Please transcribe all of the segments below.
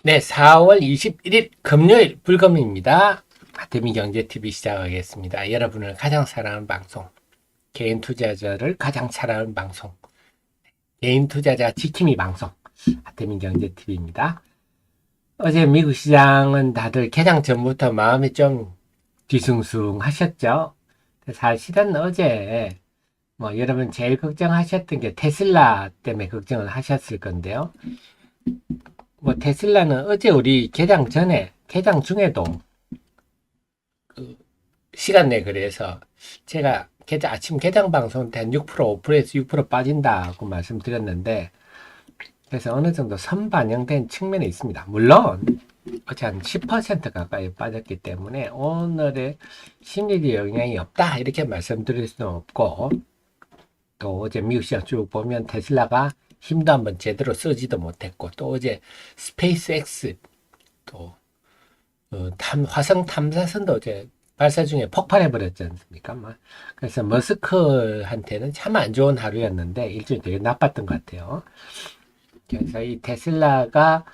네, 4월 21일 금요일 불금입니다. 아태미경제TV 시작하겠습니다. 여러분을 가장 사랑하는 방송, 개인 투자자를 가장 사랑하는 방송, 개인 투자자 지킴이 방송, 아태미경제TV입니다. 어제 미국 시장은 다들 개장 전부터 마음이 좀 뒤숭숭하셨죠? 사실은 어제 여러분 제일 걱정하셨던 게 테슬라 때문에 걱정을 하셨을 건데요. 테슬라는 어제 우리 개장 중에도 시간 내 그래서 제가 아침 개장 방송 때 한 6%, 5%에서 6% 빠진다고 말씀드렸는데 그래서 어느 정도 선반영된 측면이 있습니다. 물론 어제 한 10% 가까이 빠졌기 때문에 오늘의 심리적 영향이 없다 이렇게 말씀드릴 수는 없고 또 어제 미국 시장 쭉 보면 테슬라가 힘도 한번 제대로 쓰지도 못했고 또 어제 스페이스X 또 화성 탐사선도 어제 발사 중에 폭발해 버렸지 않습니까? 그래서 머스크한테는 참 안 좋은 하루였는데 일정이 되게 나빴던 것 같아요. 그래서 이 테슬라가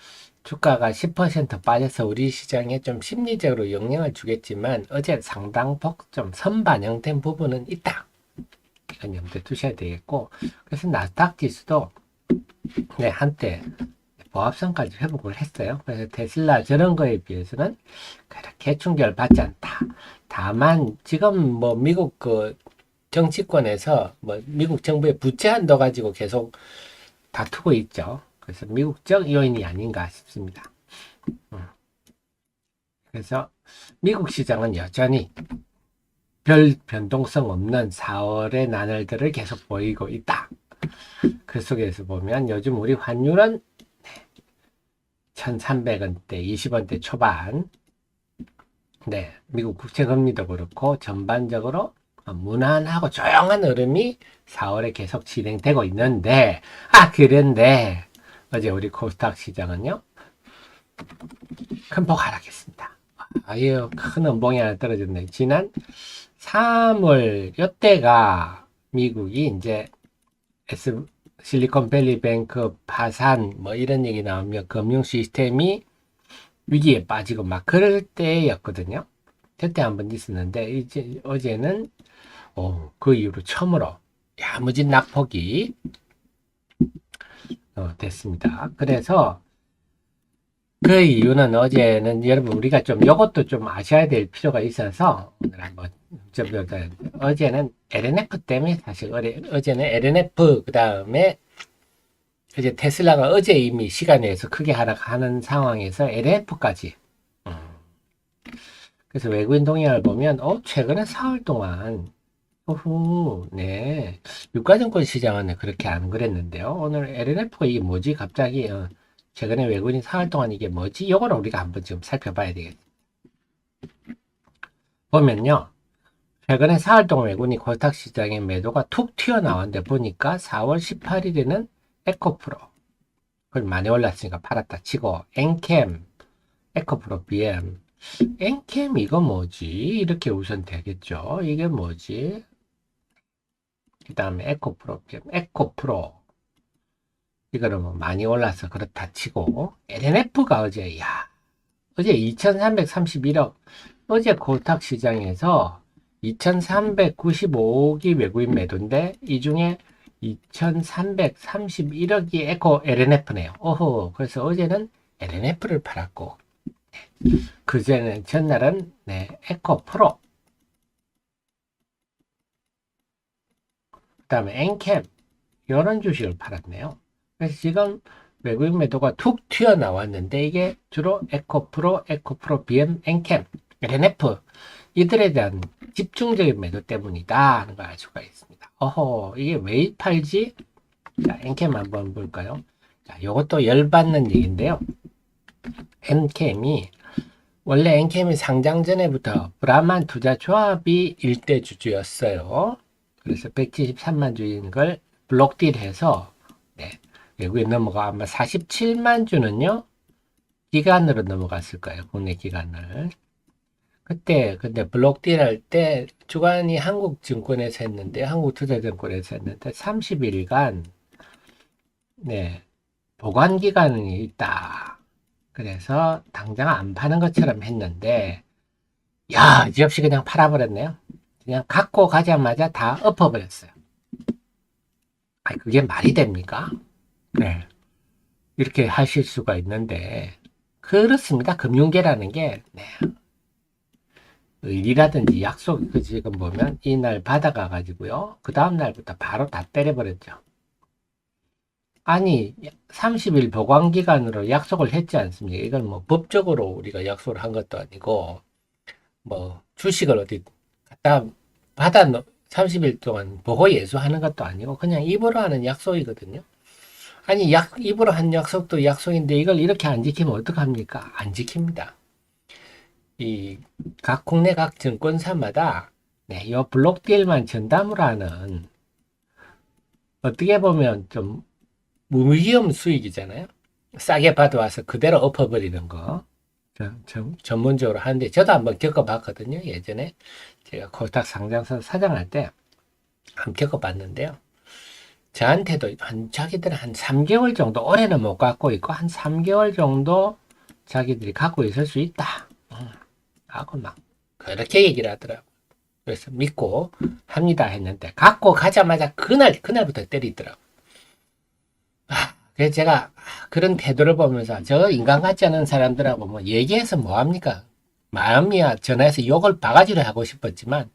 주가가 10% 빠져서 우리 시장에 좀 심리적으로 영향을 주겠지만 어제 상당폭 좀 선반영된 부분은 있다. 이건 염두에 두셔야 되겠고 그래서 나스닥 지수도 한때 보합선까지 회복을 했어요. 그래서 테슬라 저런 거에 비해서는 그렇게 충격을 받지 않다. 다만 지금 미국 그 정치권에서 미국 정부의 부채 한도 가지고 계속 다투고 있죠. 그래서 미국적 요인이 아닌가 싶습니다. 그래서 미국 시장은 여전히 별 변동성 없는 4월의 나날들을 계속 보이고 있다. 그 속에서 보면 요즘 우리 환율은 1300원대, 20원대 초반. 네, 미국 국채금리도 그렇고 전반적으로 무난하고 조용한 흐름이 4월에 계속 진행되고 있는데 그런데 어제 우리 코스닥 시장은요 큰 폭 하락했습니다. 아유 큰 음봉이 하나 떨어졌네. 지난 3월 요때가 미국이 이제 실리콘밸리 뱅크 파산 이런 얘기 나오면 금융 시스템이 위기에 빠지고 막 그럴 때였거든요. 그때 한번 있었는데 이제 어제는 그 이후로 처음으로 야무진 낙폭이 됐습니다. 그래서 그 이유는 어제는 여러분 우리가 좀 이것도 좀 아셔야 될 필요가 있어서 오늘 한번 어제는 LNF 때문에 사실 어제는 LNF 그 다음에 이제 테슬라가 어제 이미 시간 내에서 크게 하락하는 상황에서 LNF까지 그래서 외국인 동향을 보면 최근에 4월 동안 유가증권 시장은 그렇게 안 그랬는데요. 오늘 LNF가 이게 뭐지? 갑자기 최근에 외국인 4월 동안 이게 뭐지? 요거는 우리가 한번 지금 살펴봐야 되겠죠. 보면요. 최근에 4월 동안 외국인 코스닥 시장의 매도가 툭 튀어나왔는데 보니까 4월 18일에는 에코프로 그걸 많이 올랐으니까 팔았다 치고 엔캠, 에코프로 BM 엔캠 이거 뭐지? 이렇게 우선 되겠죠. 이게 뭐지? 그 다음에 에코프로 BM, 에코프로 이거는 많이 올라서 그렇다 치고 LNF가 어제 2331억 어제 코스닥 시장에서 2395억이 외국인 매도인데 이 중에 2331억이 에코 LNF네요. 그래서 어제는 LNF를 팔았고 전날은 에코 프로 그 다음에 엔캠 이런 주식을 팔았네요. 그래서 지금 외국인 매도가 툭 튀어나왔는데 이게 주로 에코프로, 에코프로 BM, 엔캠, LNF 이들에 대한 집중적인 매도 때문이다 하는 걸 알 수가 있습니다. 이게 왜 팔지? 자, 엔캠 한번 볼까요? 자, 이것도 열받는 얘기인데요. 엔캠이 원래 엔캠이 상장 전에부터 브라만 투자조합이 일대 주주였어요. 그래서 173만 주인 걸 블록딜해서 외국에 넘어가 아마 47만 주는요 기간으로 넘어갔을 거예요. 국내 기간을. 그때 근데 블록딜 할 때 주관이 한국증권에서 했는데 한국투자증권에서 했는데 30일간 보관 기간이 있다. 그래서 당장 안 파는 것처럼 했는데, 야, 이없이 그냥 팔아버렸네요. 그냥 갖고 가자마자 다 엎어버렸어요. 아니, 그게 말이 됩니까? 네. 이렇게 하실 수가 있는데, 그렇습니다. 금융계라는 게, 네. 의리라든지 약속, 그 지금 보면 이날 받아가가지고요. 그 다음날부터 바로 다 때려버렸죠. 아니, 30일 보관기간으로 약속을 했지 않습니까? 이건 뭐 법적으로 우리가 약속을 한 것도 아니고, 뭐 주식을 어디 갖다 받아 30일 동안 보고 예수하는 것도 아니고 그냥 입으로 하는 약속이거든요. 아니 입으로 한 약속도 약속인데 이걸 이렇게 안 지키면 어떡합니까? 안 지킵니다. 이 각 국내 각 증권사마다 네, 요 블록딜만 전담으로 하는 어떻게 보면 좀 무위험 수익이잖아요. 싸게 받아와서 그대로 엎어버리는 거. 전문적으로 하는데 저도 한번 겪어봤거든요. 예전에 제가 코스닥 상장사 사장할 때 한번 겪어봤는데요. 저한테도 자기들은 한 3개월 정도, 올해는 못 갖고 있고 한 3개월 정도 자기들이 갖고 있을 수 있다 하고 막 그렇게 얘기를 하더라고. 그래서 믿고 합니다 했는데 갖고 가자마자 그날부터 때리더라고. 그래서 제가 그런 태도를 보면서 저 인간 같지 않은 사람들하고 뭐 얘기해서 뭐합니까? 마음이야 전화해서 욕을 바가지로 하고 싶었지만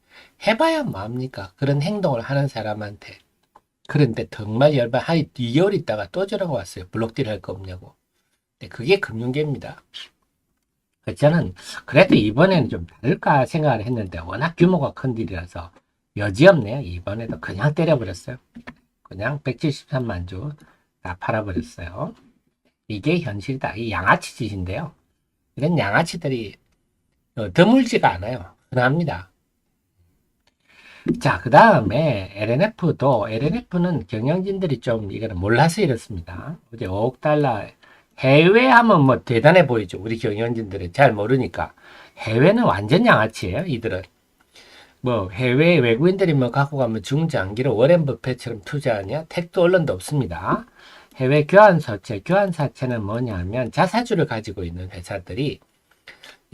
해봐야 뭐합니까? 그런 행동을 하는 사람한테. 그런데 정말 열받 한 2개월 있다가 또 전화가 왔어요. 블록딜 할 거 없냐고. 근데 그게 금융계입니다. 저는 그래도 이번에는 좀 다를까 생각을 했는데 워낙 규모가 큰 딜이라서 여지없네요. 이번에도 그냥 때려버렸어요. 그냥 173만 주 다 팔아버렸어요. 이게 현실이다. 이 양아치 짓인데요. 이런 양아치들이 드물지가 않아요. 흔합니다. 자, 그 다음에 LNF는 경영진들이 좀 이거는 몰라서 이렇습니다. 어제 5억 달러 해외 하면 뭐 대단해 보이죠. 우리 경영진들은 잘 모르니까. 해외는 완전 양아치예요. 이들은. 뭐 해외 외국인들이 뭐 갖고 가면 중장기로 워렌 버핏처럼 투자하냐? 택도 언론도 없습니다. 해외 교환사채는 뭐냐면 자사주를 가지고 있는 회사들이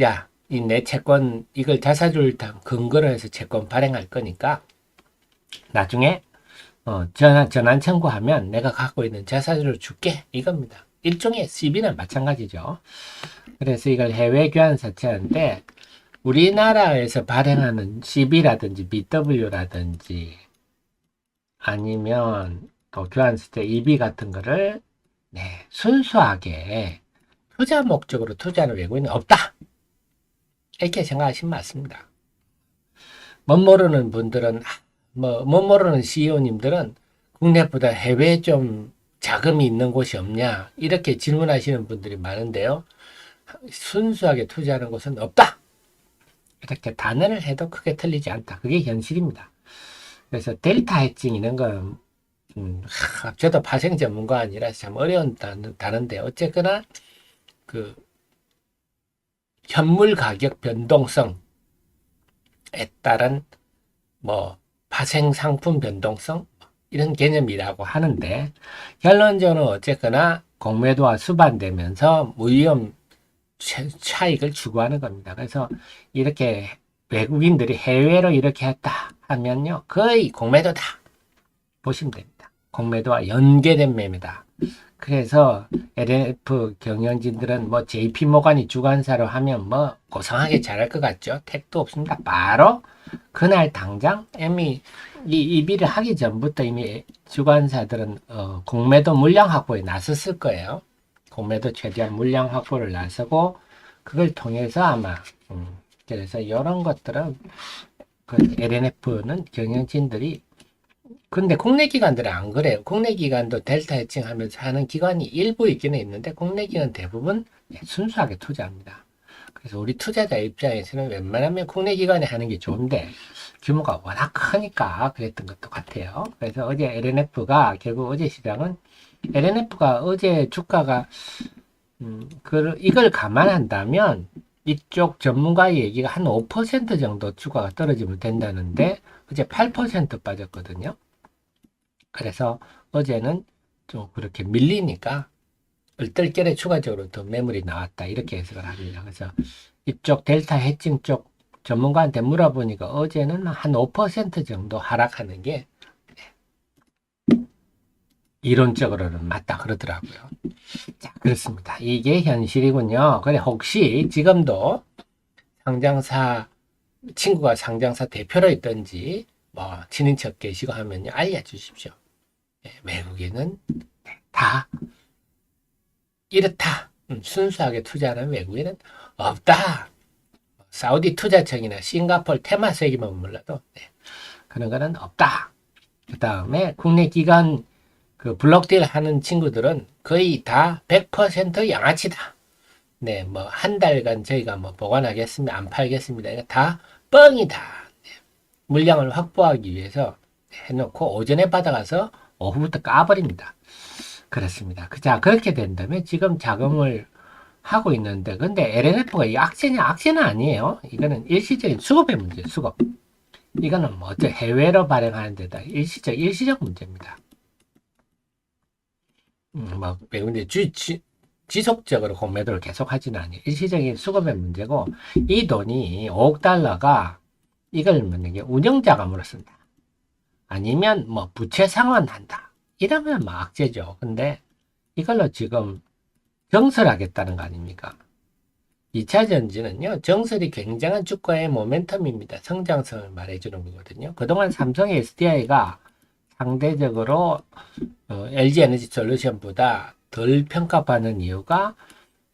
야, 이 내 채권 이걸 자사주를 근거로 해서 채권 발행할 거니까 나중에 전환 청구하면 내가 갖고 있는 자사주를 줄게 이겁니다. 일종의 CB나 마찬가지죠. 그래서 이걸 해외 교환사채인데 우리나라에서 발행하는 CB라든지 BW라든지 아니면 또 교환사채 EB 같은 거를 네, 순수하게 투자 목적으로 투자하는 외국인은 없다. 이렇게 생각하시면 맞습니다. 못 모르는 분들은 못 모르는 CEO님들은 국내보다 해외에 좀 자금이 있는 곳이 없냐 이렇게 질문하시는 분들이 많은데요. 순수하게 투자하는 곳은 없다. 이렇게 단언을 해도 크게 틀리지 않다. 그게 현실입니다. 그래서 델타 해칭 이런 건 저도 파생 전문가 아니라서 참 어려운 단어인데 어쨌거나 그 현물 가격 변동성에 따른 뭐 파생 상품 변동성 이런 개념이라고 하는데 결론적으로 어쨌거나 공매도와 수반되면서 무위험 차익을 추구하는 겁니다. 그래서 이렇게 외국인들이 해외로 이렇게 했다 하면요 거의 공매도다 보시면 됩니다. 공매도와 연계된 매매다. 그래서 LNF 경영진들은 뭐 JP 모간이 주관사로 하면 뭐 고상하게 잘할 것 같죠. 택도 없습니다. 바로 그날 당장 이미 이 비를 하기 전부터 이미 주관사들은 공매도 물량 확보에 나섰을 거예요. 공매도 최대한 물량 확보를 나서고 그걸 통해서 아마 그래서 이런 것들은 그 LNF는 경영진들이 근데 국내 기관들은 안 그래요. 국내 기관도 델타 해칭하면서 하는 기관이 일부 있기는 있는데 국내 기관 대부분 순수하게 투자합니다. 그래서 우리 투자자 입장에서는 웬만하면 국내 기관에 하는 게 좋은데 규모가 워낙 크니까 그랬던 것도 같아요. 그래서 어제 LNF가 결국 어제 시장은 LNF가 어제 주가가 이걸 감안한다면 이쪽 전문가의 얘기가 한 5% 정도 주가가 떨어지면 된다는데 어제 8% 빠졌거든요. 그래서 어제는 좀 그렇게 밀리니까 얼떨결에 추가적으로 더 매물이 나왔다. 이렇게 해석을 합니다. 그래서 이쪽 델타 해칭 쪽 전문가한테 물어보니까 어제는 한 5% 정도 하락하는 게 이론적으로는 맞다 그러더라고요. 자, 그렇습니다. 이게 현실이군요. 그래, 혹시 지금도 상장사, 친구가 상장사 대표로 있든지, 뭐, 친인척 계시고 하면요, 알려주십시오. 네, 외국인은 다 이렇다. 순수하게 투자하는 외국인은 없다. 사우디 투자청이나 싱가포르 테마세기만 몰라도, 네, 그런 거는 없다. 그 다음에 국내 기관 그 블록딜 하는 친구들은 거의 다 100% 양아치다. 네, 뭐, 한 달간 저희가 뭐 보관하겠습니다. 안 팔겠습니다. 이거 다 뻥이다. 네, 물량을 확보하기 위해서 해놓고 오전에 받아가서 오후부터 까버립니다. 그렇습니다. 자, 그렇게 된다면 지금 자금을 하고 있는데, 근데 LNF가 이 악재는 아니에요. 이거는 일시적인 수급의 문제, 수급. 이거는 뭐, 해외로 발행하는 데다 일시적 문제입니다. 뭐, 근데 지속적으로 공매도를 계속 하지는 않아요. 일시적인 수급의 문제고, 이 돈이 5억 달러가 이걸 만약에 운영자금으로 쓴다. 아니면 뭐 부채 상환한다. 이러면 뭐 악재죠. 근데 이걸로 지금 정설하겠다는 거 아닙니까? 2차 전지는요, 정설이 굉장한 주가의 모멘텀입니다. 성장성을 말해주는 거거든요. 그동안 삼성의 SDI가 상대적으로 LG 에너지 솔루션보다 덜 평가받는 이유가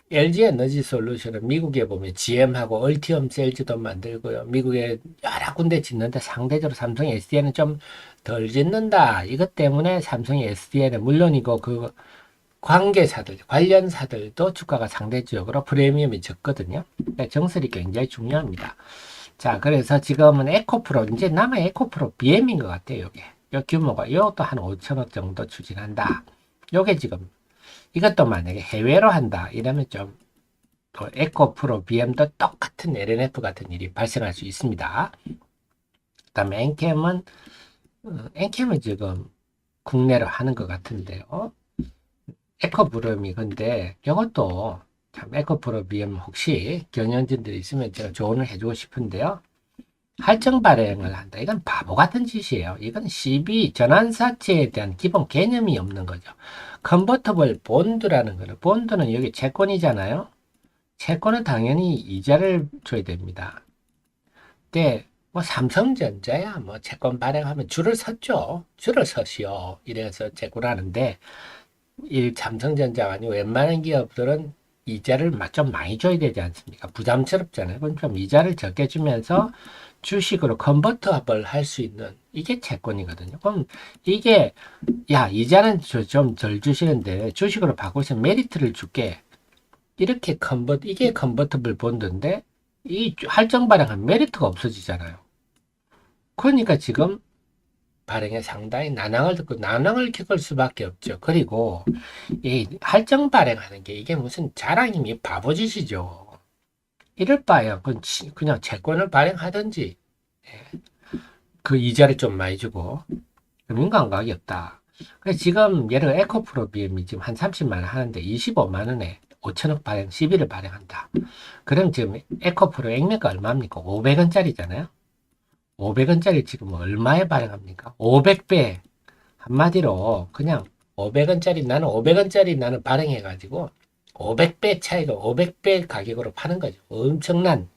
LG 에너지 솔루션은 미국에 보면 GM하고 얼티엄 셀즈도 만들고요. 미국에 여러 군데 짓는데 상대적으로 삼성의 SDI는 좀 덜 짓는다. 이것 때문에 삼성의 SDI는 물론이고 그 관계사들, 관련사들도 주가가 상대적으로 프리미엄이 적거든요. 그러니까 정설이 굉장히 중요합니다. 자, 그래서 지금은 에코프로, 이제 남아 에코프로 BM인 것 같아요, 요게. 요 규모가, 요것도 한 5천억 정도 추진한다. 요게 지금, 이것도 만약에 해외로 한다. 이러면 좀, 또 에코프로 BM도 똑같은 LNF 같은 일이 발생할 수 있습니다. 그 다음에 엔캠은 지금 국내로 하는 것 같은데요. 에코프롬이 근데 이것도 참 에코프로비엠 혹시 경영진들이 있으면 제가 조언을 해주고 싶은데요. 할증 발행을 한다. 이건 바보 같은 짓이에요. 이건 CB 전환사채에 대한 기본 개념이 없는 거죠. 컨버터블 본드라는 거는 본드는 여기 채권이잖아요. 채권은 당연히 이자를 줘야 됩니다. 근데 뭐 삼성전자야 뭐 채권 발행하면 줄을 섰죠. 줄을 서시오. 이래서 채권하는데 이 삼성전자가 아니고 웬만한 기업들은 이자를 좀 많이 줘야 되지 않습니까? 부담스럽잖아요. 그럼 좀 이자를 적게 주면서 주식으로 컨버터블 할 수 있는 이게 채권이거든요. 그럼 이게 야 이자는 좀 덜 주시는데 주식으로 바꿔서 메리트를 줄게. 이렇게 이게 컨버터블 본드인데 이 할증 발행한 메리트가 없어지잖아요. 그러니까 지금 발행에 상당히 난항을 겪을 수밖에 없죠. 그리고 이 할증 발행하는 게 이게 무슨 자랑이니 바보짓이죠. 이럴 바에야 그냥 채권을 발행하든지 그 이자를 좀 많이 주고 인간감각이 없다. 그래서 지금 예를 들어 에코프로 BM이 지금 한 30만 원 하는데 25만 원에 5천억 발행 시비를 발행한다. 그럼 지금 에코프로 액면가 얼마입니까? 500원짜리잖아요. 500원짜리 지금 얼마에 발행합니까? 500배. 한마디로 그냥 500원짜리 나는 발행해가지고 500배 차이가 500배 가격으로 파는 거죠. 엄청난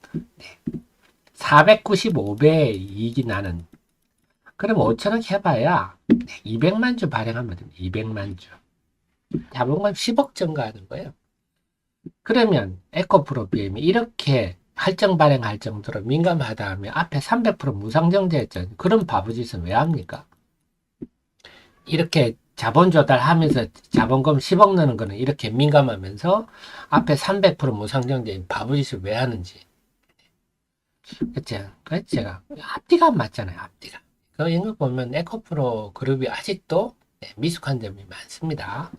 495배 이익이 나는. 그럼 5천원 해봐야 200만 주 발행하면 됩니다. 200만 주. 자본금 10억 증가하는 거예요. 그러면 에코프로 BM이 이렇게 할증 발행할 정도로 민감하다 하면 앞에 300% 무상정제했잖아요. 그런 바보짓은 왜 합니까? 이렇게 자본 조달하면서 자본금 10억 넣는 거는 이렇게 민감하면서 앞에 300% 무상정제인 바보짓을 왜 하는지. 그래서 제가 앞뒤가 안 맞잖아요. 앞뒤가. 이런 거 보면 에코프로 그룹이 아직도 미숙한 점이 많습니다.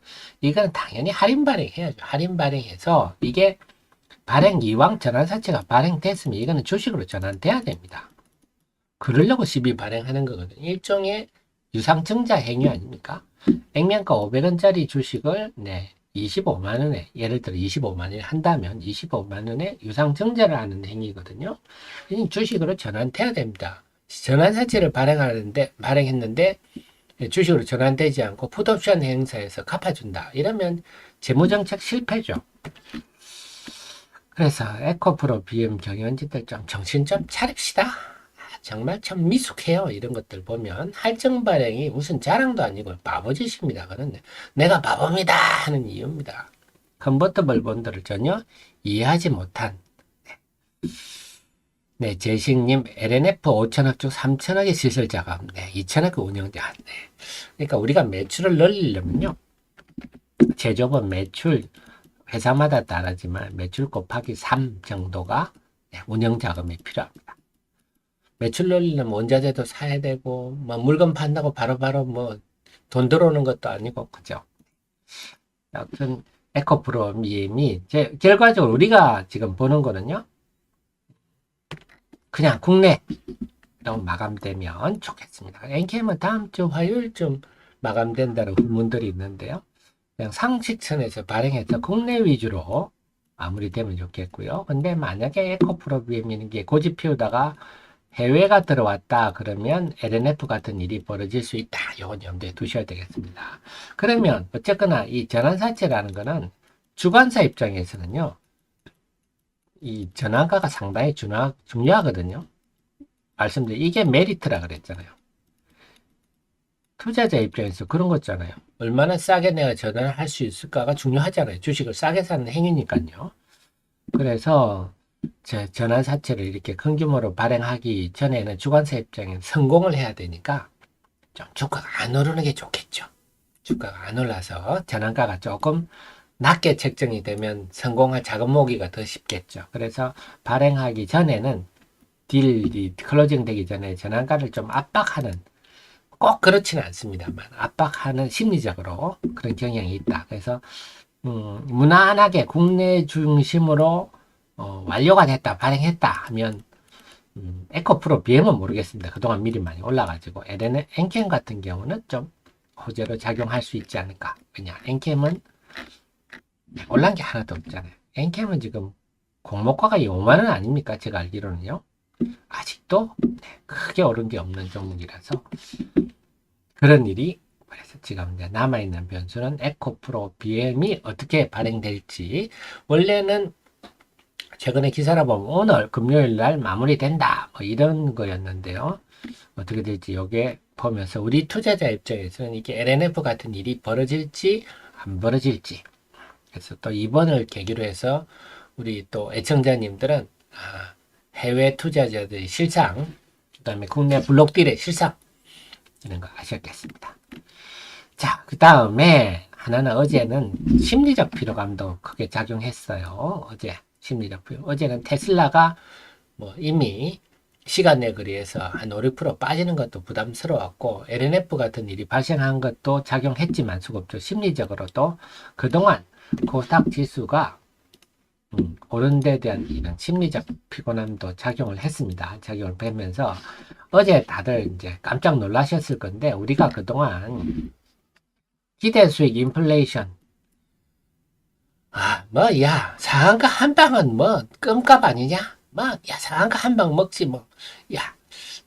이건 당연히 할인 발행해야죠. 할인 발행해서 이게 이왕 전환사채가 발행됐으면 이거는 주식으로 전환돼야 됩니다. 그러려고 시비 발행하는 거거든요. 일종의 유상증자 행위 아닙니까? 액면가 500원짜리 주식을 25만 원에, 예를 들어 25만 원을 한다면 25만 원에 유상증자를 하는 행위거든요. 이 주식으로 전환돼야 됩니다. 전환사채를 발행했는데 주식으로 전환되지 않고 풋옵션 행사에서 갚아준다. 이러면 재무정책 실패죠. 그래서 에코프로 BM 경영진들 좀 정신 좀 차립시다. 정말 참 미숙해요. 이런 것들 보면 할증 발행이 무슨 자랑도 아니고 바보짓입니다. 그런데 내가 바보입니다 하는 이유입니다. 컨버터블 본드를 전혀 이해하지 못한 네, 제식님 LNF 5천억 중 3천억의 시설자금, 네, 2천억 그 운영자. 네. 그러니까 우리가 매출을 늘리려면요, 제조업 매출 회사마다 다르지만 매출 곱하기 3 정도가 운영자금이 필요합니다. 매출 늘리려면 원자재도 사야 되고, 뭐 물건 판다고 바로바로 뭐 돈 들어오는 것도 아니고, 그죠? 아무튼 에코프로미엠이 결과적으로 우리가 지금 보는 거는요, 그냥 국내로 마감되면 좋겠습니다. NKM은 다음 주 화요일쯤 마감된다는 후문들이 있는데요. 그냥 상식선에서 발행해서 국내 위주로 마무리되면 좋겠고요. 근데 만약에 에코프로비엠이라는 게 고집 피우다가 해외가 들어왔다 그러면 LNF 같은 일이 벌어질 수 있다. 이건 염두에 두셔야 되겠습니다. 그러면 어쨌거나 이 전환사채라는 거는 주관사 입장에서는요, 이 전환가가 상당히 중요하거든요. 말씀드린 이게 메리트라 그랬잖아요. 투자자 입장에서 그런 거 있잖아요. 얼마나 싸게 내가 전환을 할 수 있을까가 중요하잖아요. 주식을 싸게 사는 행위니까요. 그래서 전환사채를 이렇게 큰 규모로 발행하기 전에는 주관사 입장에는 성공을 해야 되니까 좀 주가가 안 오르는 게 좋겠죠. 주가가 안 올라서 전환가가 조금 낮게 책정이 되면 성공할 자금 모으기가 더 쉽겠죠. 그래서 발행하기 전에는 딜이 클로징 되기 전에 전환가를 좀 압박하는, 꼭 그렇지는 않습니다만 압박하는 심리적으로 그런 경향이 있다. 그래서 무난하게 국내 중심으로 완료가 됐다, 발행했다 하면 에코프로 BM은 모르겠습니다. 그동안 미리 많이 올라가지고 엔캠 같은 경우는 좀 호재로 작용할 수 있지 않을까. 왜냐, 엔캠은 올란 게 하나도 없잖아요. 엔캠은 지금 공모가가 5만원 아닙니까? 제가 알기로는요. 아직도 크게 오른 게 없는 종목이라서 그런 일이, 그래서 지금 이제 남아있는 변수는 에코프로 BM이 어떻게 발행될지. 원래는 최근에 기사를 보면 오늘 금요일 날 마무리된다 뭐 이런 거였는데요. 어떻게 될지 여기에 보면서 우리 투자자 입장에서는 이게 LNF 같은 일이 벌어질지 안 벌어질지, 그래서 또 이번을 계기로 해서 우리 또 애청자님들은 해외 투자자들의 실상, 그 다음에 국내 블록딜의 실상, 이런 거 아셨겠습니다. 자, 그 다음에 하나는 어제는 심리적 피로감도 크게 작용했어요. 어제 심리적 피로. 어제는 테슬라가 뭐 이미 시간내 거리에서 한 5, 6% 빠지는 것도 부담스러웠고, LNF 같은 일이 발생한 것도 작용했지만 수급적 심리적으로도 그동안 코스닥 지수가 오른 데 대한 이런 심리적 피곤함도 작용을 했습니다. 작용을 뵈면서 어제 다들 이제 깜짝 놀라셨을 건데, 우리가 그동안 기대 수익 인플레이션, 상한가 한 방은 뭐 껌값 아니냐? 상한가 한 방 먹지 뭐.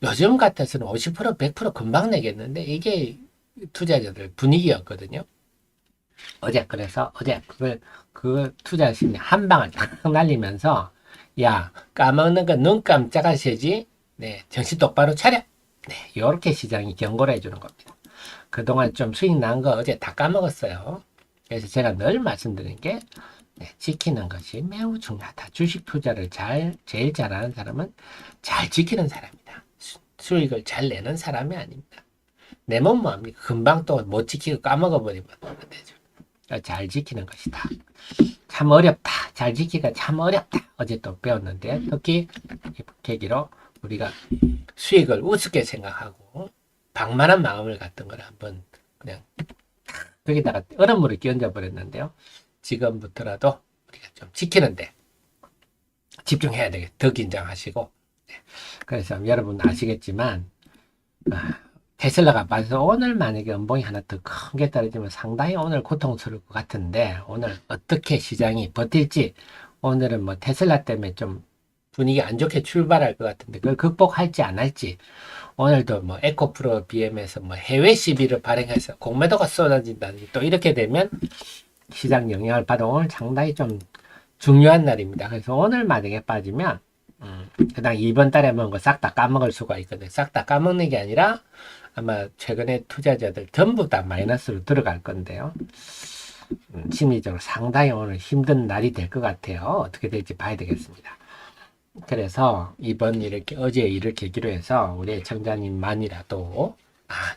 요즘 같아서는 50%, 100% 금방 내겠는데, 이게 투자자들 분위기였거든요. 그래서 어제 그 투자 심리 한 방을 탁 날리면서, 까먹는 거 눈 깜짝하시지? 네, 정신 똑바로 차려. 네, 요렇게 시장이 경고를 해주는 겁니다. 그동안 좀 수익 난 거 어제 다 까먹었어요. 그래서 제가 늘 말씀드린 게, 지키는 것이 매우 중요하다. 주식 투자를 제일 잘하는 사람은 잘 지키는 사람이다. 수익을 잘 내는 사람이 아닙니다. 내 몸 뭐합니까? 금방 또 못 지키고 까먹어버리면 안 되죠. 잘 지키는 것이다. 참 어렵다. 잘 지키기가 참 어렵다. 어제 또 배웠는데, 특히 계기로 우리가 수익을 우습게 생각하고 방만한 마음을 갖던 걸 한번 그냥 여기다가 얼음물을 끼얹어 버렸는데요. 지금부터라도 우리가 좀 지키는데 집중해야 되겠. 더 긴장하시고. 그래서 여러분 아시겠지만 테슬라가 빠져서 오늘 만약에 연봉이 하나 더 큰 게 떨어지면 상당히 오늘 고통스러울 것 같은데 오늘 어떻게 시장이 버틸지 오늘은 뭐 테슬라 때문에 좀 분위기 안 좋게 출발할 것 같은데 그걸 극복할지 안 할지 오늘도 뭐 에코프로 BM에서 뭐 해외 시비를 발행해서 공매도가 쏟아진다든지 또 이렇게 되면 시장 영향을 받아 오늘 상당히 좀 중요한 날입니다. 그래서 오늘 만약에 빠지면 그다음 이번 달에 먹은 거 싹 다 까먹을 수가 있거든요. 싹 다 까먹는 게 아니라 아마 최근에 투자자들 전부 다 마이너스로 들어갈 건데요. 심리적으로 상당히 오늘 힘든 날이 될 것 같아요. 어떻게 될지 봐야 되겠습니다. 그래서 이번 이렇게 어제 일을 계기로 해서 우리 애청자님만이라도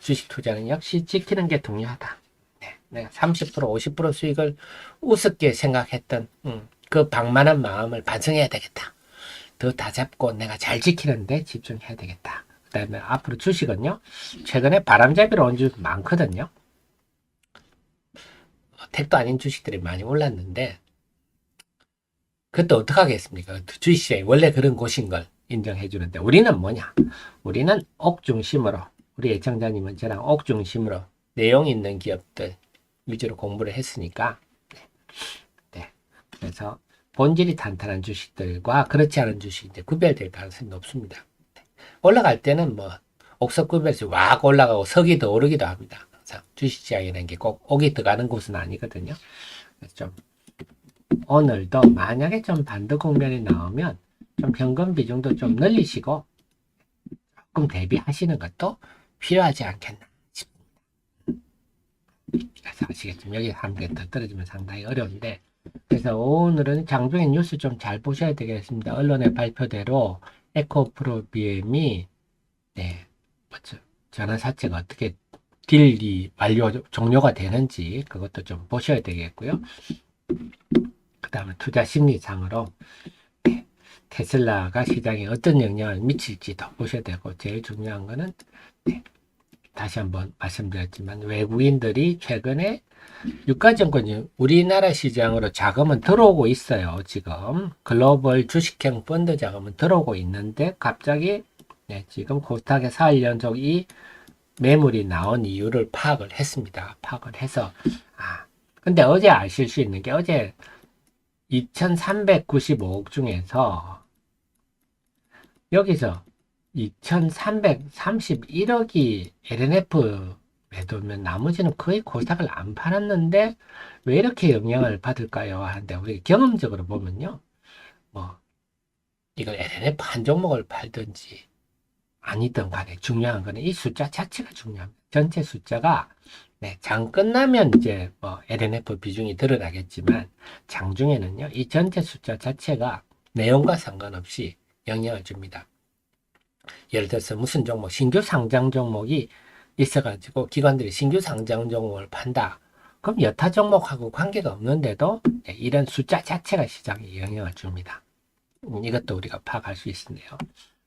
주식 투자는 역시 지키는 게 중요하다. 네, 내가 30% 50% 수익을 우습게 생각했던 그 방만한 마음을 반성해야 되겠다. 더 다잡고 내가 잘 지키는데 집중해야 되겠다. 그 다음에 앞으로 주식은요. 최근에 바람잡이로 온 주식 많거든요. 택도 아닌 주식들이 많이 올랐는데 그것도 어떡하겠습니까? 주식시장이 원래 그런 곳인 걸 인정해 주는데 우리는 뭐냐? 우리는 옥 중심으로 우리 애청자님은 저랑 옥 중심으로 내용 있는 기업들 위주로 공부를 했으니까 네. 그래서 본질이 탄탄한 주식들과 그렇지 않은 주식이 이제 구별될 가능성이 높습니다. 올라갈 때는 뭐 옥석 구별해서 막 올라가고 석이 더 오르기도 합니다. 항상 주식시장이라는 게 꼭 옥이 들어가는 곳은 아니거든요. 그래서 좀 오늘도 만약에 좀 반등 국면이 나오면 좀 현금 비중도 좀 늘리시고 조금 대비하시는 것도 필요하지 않겠나 싶습니다. 그래서 아시겠지만 여기 한 개 더 떨어지면 상당히 어려운데 그래서 오늘은 장중에 뉴스 좀 잘 보셔야 되겠습니다. 언론의 발표대로 에코프로 BM이 네, 전환사채가 어떻게 딜이 종료가 되는지 그것도 좀 보셔야 되겠고요. 그 다음에 투자 심리상으로 네, 테슬라가 시장에 어떤 영향을 미칠지 더 보셔야 되고 제일 중요한 거는 네, 다시 한번 말씀드렸지만 외국인들이 최근에 유가증권이 우리나라 시장으로 자금은 들어오고 있어요. 지금 글로벌 주식형 펀드 자금은 들어오고 있는데 갑자기 네, 지금 코스닥에 4일 연속 이 매물이 나온 이유를 파악을 했습니다. 파악을 해서 근데 어제 아실 수 있는 게 어제 2395억 중에서 여기서 2331억이 LNF 매도면 나머지는 거의 코스닥을 안 팔았는데 왜 이렇게 영향을 받을까요? 하는데 우리 경험적으로 보면요. 뭐 이걸 LNF 한 종목을 팔든지 아니든 간에 중요한 거는 이 숫자 자체가 중요합니다. 전체 숫자가 네, 장 끝나면 이제 뭐 LNF 비중이 드러나겠지만 장중에는요. 이 전체 숫자 자체가 내용과 상관없이 영향을 줍니다. 예를 들어서 무슨 종목, 신규 상장 종목이 있어가지고 기관들이 신규 상장 종목을 판다. 그럼 여타 종목하고 관계가 없는데도 이런 숫자 자체가 시장에 영향을 줍니다. 이것도 우리가 파악할 수 있네요.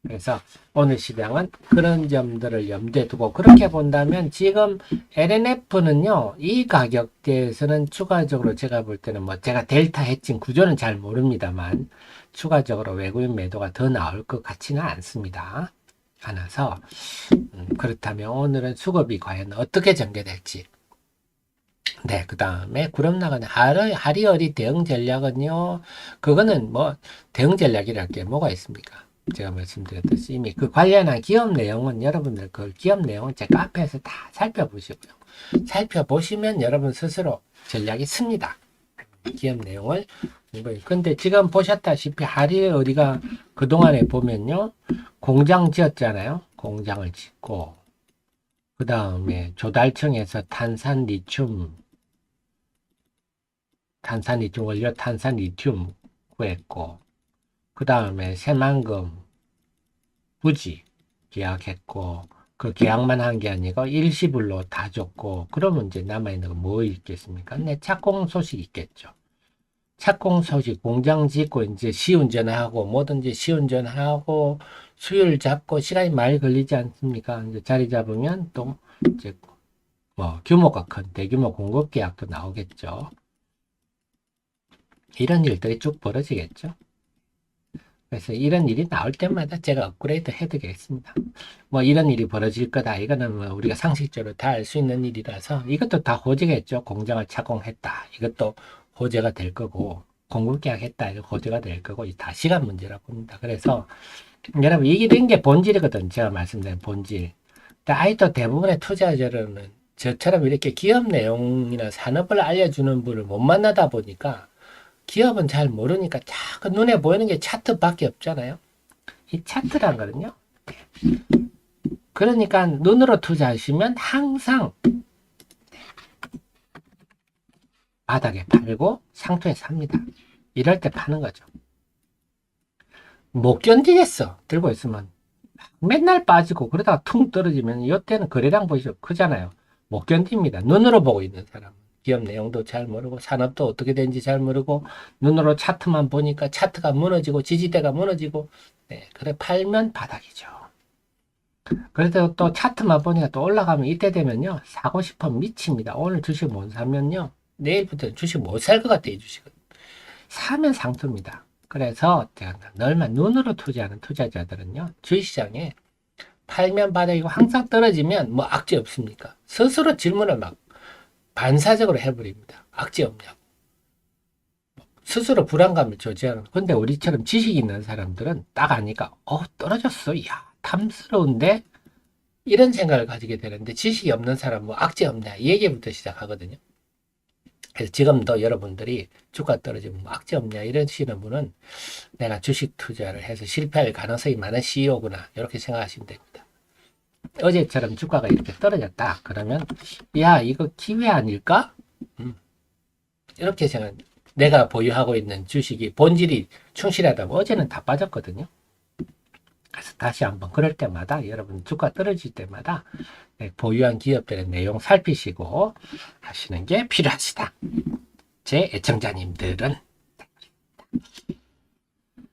그래서 오늘 시장은 그런 점들을 염두에 두고 그렇게 본다면 지금 LNF는요, 이 가격대에서는 추가적으로 제가 볼 때는 뭐 제가 델타 해칭 구조는 잘 모릅니다만 추가적으로 외국인 매도가 더 나올 것 같지는 않습니다. 않아서 그렇다면 오늘은 수급이 과연 어떻게 전개될지 네, 그 다음에 구름 나가는 하리어리 대응 전략은요, 그거는 뭐 대응 전략이랄 게 뭐가 있습니까? 제가 말씀드렸듯이 이미 그 관련한 기업 내용은 여러분들 그 기업 내용은 제 카페에서 다 살펴보시고요. 살펴보시면 여러분 스스로 전략이 씁니다. 기업 내용을. 근데 지금 보셨다시피 하리어리가 그동안에 보면요. 공장 지었잖아요. 공장을 짓고 그 다음에 조달청에서 탄산 리튬 원료 탄산 리튬 구했고 그 다음에 새만금 부지 계약했고 그 계약만 한 게 아니고 일시불로 다 줬고 그러면 이제 남아있는 거 뭐 있겠습니까? 네, 착공 소식 있겠죠. 착공 소식 공장 짓고 이제 시운전하고 뭐든지 시운전하고 수율 잡고 시간이 많이 걸리지 않습니까? 이제 자리 잡으면 또 이제 뭐 규모가 큰 대규모 공급 계약도 나오겠죠. 이런 일들이 쭉 벌어지겠죠. 그래서 이런 일이 나올 때마다 제가 업그레이드 해드리겠습니다. 뭐 이런 일이 벌어질 거다. 이거는 뭐 우리가 상식적으로 다 알 수 있는 일이라서 이것도 다 호재겠죠. 공장을 착공했다. 이것도 호재가 될 거고 공급계약 했다. 이거 호재가 될 거고 다 시간 문제라고 봅니다. 그래서 여러분 이게 된 게 본질이거든. 제가 말씀드린 본질. 근데 아직도 대부분의 투자자들은 저처럼 이렇게 기업 내용이나 산업을 알려주는 분을 못 만나다 보니까 기업은 잘 모르니까 자꾸 눈에 보이는 게 차트밖에 없잖아요. 이 차트란 거는요. 그러니까 눈으로 투자하시면 항상 바닥에 팔고 상토에 삽니다. 이럴 때 파는 거죠. 못 견디겠어. 들고 있으면 맨날 빠지고 그러다가 퉁 떨어지면 이때는 거래량 보시죠. 크잖아요. 못 견딥니다. 눈으로 보고 있는 사람. 기업 내용도 잘 모르고 산업도 어떻게 되는지 잘 모르고 눈으로 차트만 보니까 차트가 무너지고 지지대가 무너지고 네, 그래 팔면 바닥이죠. 그래도 또 차트만 보니까 또 올라가면 이때 되면요 사고 싶어 미칩니다. 오늘 주식 못 사면요 내일부터는 주식 못 살 것 같아 이 주식은. 사면 상투입니다. 그래서 제가 널만 눈으로 투자하는 투자자들은요 주식시장에 팔면 바닥이고 항상 떨어지면 뭐 악재 없습니까? 스스로 질문을 막 반사적으로 해버립니다. 악재 없냐고. 스스로 불안감을 조절하는. 근데 우리처럼 지식 있는 사람들은 딱 아니까 떨어졌어. 야 탐스러운데 이런 생각을 가지게 되는데 지식이 없는 사람은 뭐 악재 없냐 이 얘기부터 시작하거든요. 그래서 지금도 여러분들이 주가 떨어지면 뭐 악재 없냐 이러시는 분은 내가 주식 투자를 해서 실패할 가능성이 많은 CEO구나 이렇게 생각하시면 됩니다. 어제처럼 주가가 이렇게 떨어졌다 그러면 야 이거 기회 아닐까? 이렇게 생각. 내가 보유하고 있는 주식이 본질이 충실하다면 어제는 다 빠졌거든요. 그래서 다시 한번 그럴 때마다 여러분 주가 떨어질 때마다 보유한 기업들의 내용 살피시고 하시는 게 필요하시다. 제 애청자님들은